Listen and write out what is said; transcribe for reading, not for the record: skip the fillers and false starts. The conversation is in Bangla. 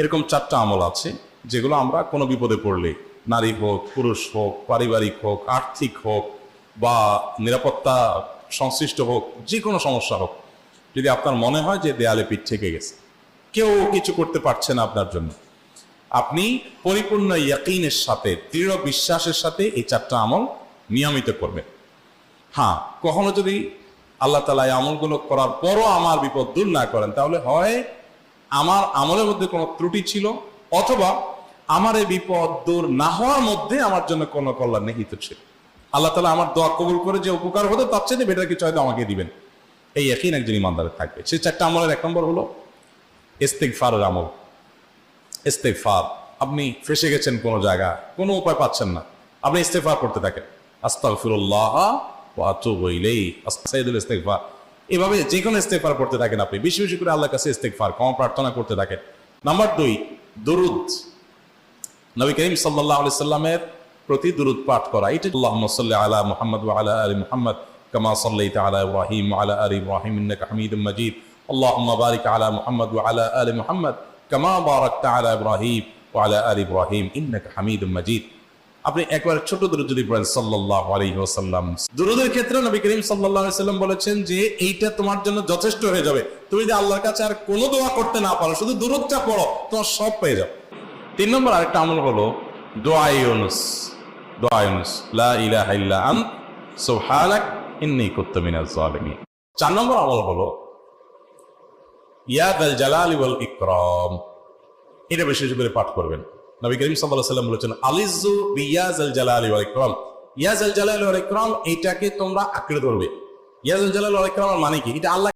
এরকম 4টা আমল আছে যেগুলো আমরা কোনো বিপদে পড়লে, নারী হোক, পুরুষ হোক, পারিবারিক হোক, আর্থিক হোক বা নিরাপত্তা সংশ্লিষ্ট হোক, যে কোনো সমস্যা হোক, যদি আপনার মনে হয় যে দেয়ালে পিঠ থেকে গেছে, কেউ কিছু করতে পারছে না আপনার জন্য, আপনি পরিপূর্ণ ইয়াকিনের সাথে, দৃঢ় বিশ্বাসের সাথে এই 4টা আমল নিয়মিত করবেন। হ্যাঁ, কখনো যদি আল্লাহ তাআলা এই আমলগুলো করার পরও আমার বিপদ দূর না করেন, তাহলে হয় আমার আমলের মধ্যে কোনো ত্রুটি ছিল, অথবা আমার এই বিপদ দূর না হওয়ার মধ্যে আমার জন্য কোনো কল্যাণ নিহিত ছিল। আল্লাহ তাআলা আমার দোয়া কবুল করে যে উপকার হতো তার চেয়ে বেটার কিছু হয়তো আমাকে দিবেন, এই ইয়াকিন একজন ইমানদারের থাকবে। সেই 4টা আমলের 1 নম্বর হলো ইস্তিগফারের আমল। ইস্তিগফার, আপনি ফেসে গেছেন কোনো জায়গা, কোনো উপায় পাচ্ছেন না, আপনি ইস্তিগফার করতে থাকেন, আস্তাগফিরুল্লাহ ওয়া আতুবু ইলাইহি, আস্তাগফিরুল ইস্তিগফার। এভাবে যে কোনো ইস্তিগফার করতে থাকেন, আপনি বেশি বেশি করে আল্লাহর কাছে ইস্তিগফার, ক্ষমা প্রার্থনা করতে থাকেন। নাম্বার 2, দুরুদ। নবী করিম সাল্লাল্লাহু আলাইহি সাল্লামের প্রতি দুরুদ পাঠ করা। এটা আল্লাহুম্মা সাল্লি আলা মুহাম্মদ ওয়া আলা আলি মুহাম্মদ কামা সাল্লাইতা আলা ইব্রাহিম ওয়া আলা আলি ইব্রাহিম ইন্নাকা হামিদুম মাজিদ। আল্লাহুম্মা বারিক আলা মুহাম্মদ ওয়া আলা আলি মুহাম্মদ কামা বারাকতা আলা ইব্রাহিম ওয়া আলা আলি ইব্রাহিম ইন্নাকা হামিদুম মাজিদ। আপনি একবার ছোট দুরুদ যদি পড়েন সাল্লাল্লাহু আলাইহি ওয়াসাল্লাম, দুরুদের ক্ষেত্রে নবী করিম সাল্লাল্লাহু আলাইহি সাল্লাম বলেছেন যে এইটা তোমার জন্য যথেষ্ট হয়ে যাবে। তুমি যদি আল্লাহর কাছে আর কোনো দোয়া করতে না পারো, শুধু দুরুদটা পড়ো, তোমার সব পেয়ে যাবে। 3 নম্বর আরেকটা আমল হলো দোয়া ইউনুস। দোয়া ইউনুস, লা ইলাহা ইল্লা আন্ত সুবহানাক ইন্নী কুনতু মিনাজ জালিমিন। 4 নম্বর আমল হলো ইয়া যাল জালালি ওয়াল ইকরাম। এটা বেশি বেশি করে পাঠ করবেন। নবী করিম সাল্লাল্লাহু আলাইহি ওয়াসাল্লাম বলেছেন আলিজু বিয়া যাল জালালি ওয়াল ইকরাম। ইয়া যাল জালালি ওয়াল ইকরাম, এইটাকে তোমরা আঁকড়ে ধরবে। ইয়া যাল জালালি ওয়াল ইকরাম মানে কি? এটা আল্লাহ